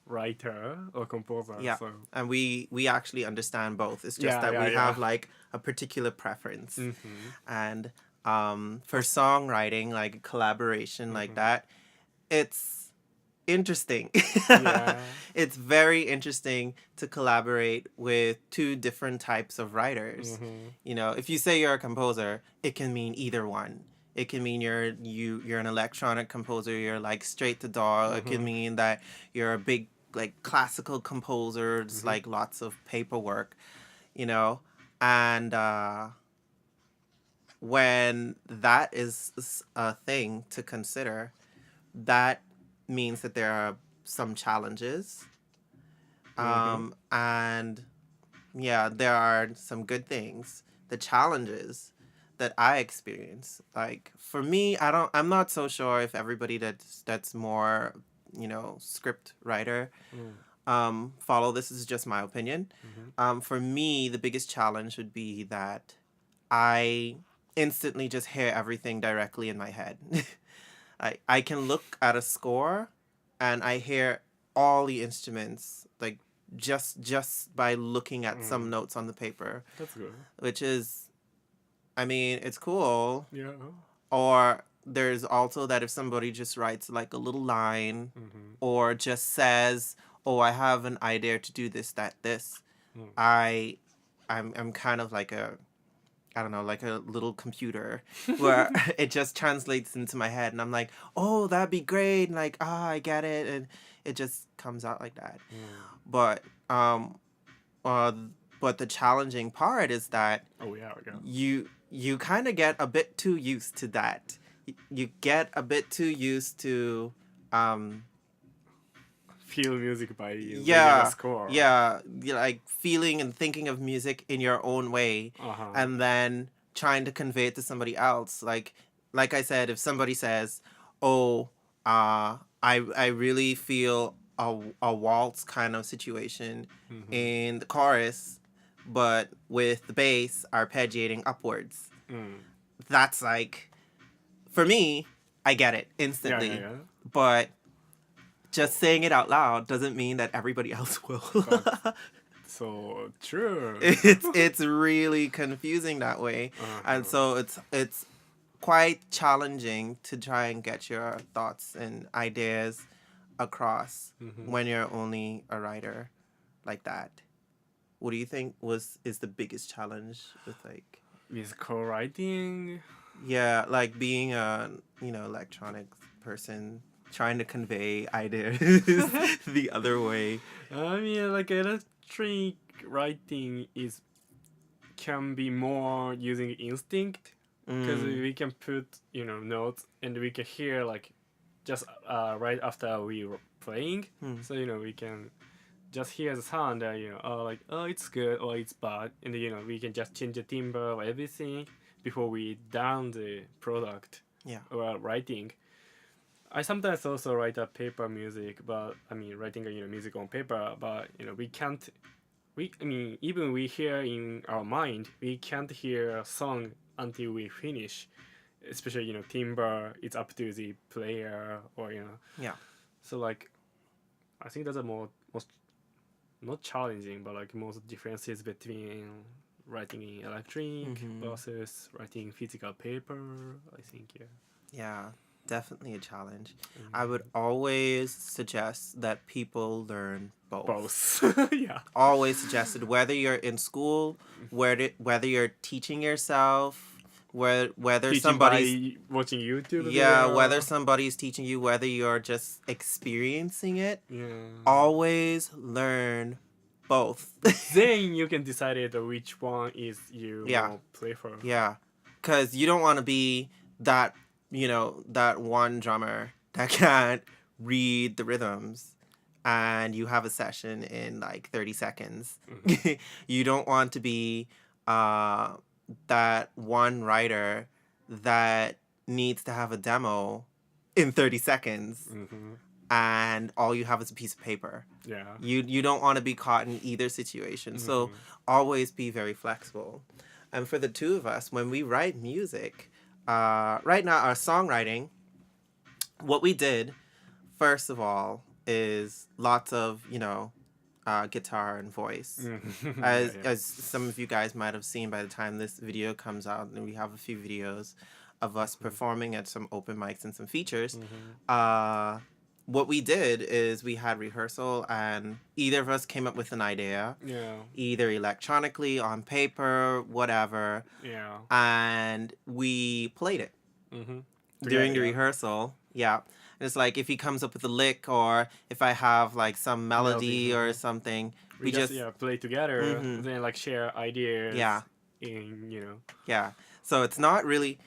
writer or composer. Yeah. So And we actually understand both. It's just that we have like a particular preference. And for songwriting, like collaboration like that, it's interesting. yeah. It's very interesting to collaborate with two different types of writers. You know, if you say you're a composer, it can mean either one. It can mean you're an electronic composer, you're like straight to DAW. It can mean that you're a big like classical composer, just like lots of paperwork, you know. And when that is a thing to consider, that means that there are some challenges. And yeah, there are some good things. The challenges that I experience, like for me, I'm not so sure if everybody that's more, you know, script writer follow this. Is just my opinion. For me, the biggest challenge would be that I instantly just hear everything directly in my head. I can look at a score and I hear all the instruments like just by looking at some notes on the paper. That's good. Which is, I mean, it's cool. Yeah. Or there's also that if somebody just writes like a little line or just says, "Oh, I have an idea to do this, that, this," I'm kind of like I don't know, like a little computer where it just translates into my head and I'm like, "Oh, that'd be great." And like, I get it. And it just comes out like that. But but the challenging part is that you kind of get a bit too used to that. You get a bit too used to feel music by yeah, the score. Yeah, like feeling and thinking of music in your own way, and then trying to convey it to somebody else. Like I said, if somebody says, "Oh, I really feel a waltz kind of situation in the chorus, but with the bass arpeggiating upwards," that's like, for me, I get it instantly, but just saying it out loud doesn't mean that everybody else will. So true. It's really confusing that way, and so it's quite challenging to try and get your thoughts and ideas across when you're only a writer like that. What do you think is the biggest challenge with like musical writing? Yeah, like being a electronics person, trying to convey ideas the other way. I mean, like electronic writing can be more using instinct because we can put notes and we can hear like just right after we were playing, so we can just hear the sound and like, oh, it's good or it's bad, and we can just change the timbre or everything before we down the product or writing. I sometimes also write a paper music, but I mean writing music on paper, but we can't. Even we hear in our mind, we can't hear a song until we finish. Especially timbre, it's up to the player or Yeah. So like, I think that's a most not challenging, but like most differences between writing in electronic versus writing physical paper. I think Yeah, definitely a challenge. I would always suggest that people learn both. Both. Yeah. Always suggested, whether you're in school, whether you're teaching yourself, whether teaching somebody's by watching YouTube. Yeah, whether somebody's teaching you, whether you're just experiencing it. Yeah. Always learn both. Then you can decide which one is you prefer. Yeah, because you don't want to be that that one drummer that can't read the rhythms and you have a session in like 30 seconds. You don't want to be that one writer that needs to have a demo in 30 seconds and all you have is a piece of paper. Yeah. You don't want to be caught in either situation. So always be very flexible. And for the two of us, when we write music, right now our songwriting, what we did, first of all, is lots of, guitar and voice. Yeah, yeah. As some of you guys might have seen by the time this video comes out, and we have a few videos of us performing at some open mics and some features. What we did is we had rehearsal, and either of us came up with an idea, Yeah. either electronically, on paper, whatever, Yeah. and we played it Mm-hmm. during the yeah. rehearsal. Yeah. And it's like if he comes up with a lick, or if I have like some melody or something, We just play together, Mhm. then like share ideas. Yeah. In Yeah. So it's not really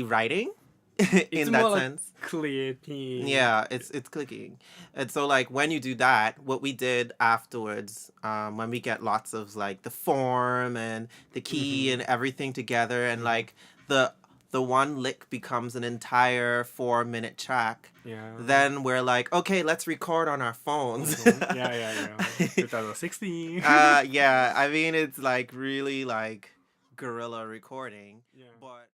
writing it's in more that like sense. creating. Yeah, it's clicking. And so like when you do that, what we did afterwards, when we get lots of like the form and the key and everything together, and like the one lick becomes an entire 4-minute track. Yeah. Then we're like, okay, let's record on our phones. Yeah. 2016. Yeah, I mean it's like really like guerrilla recording. Yeah. But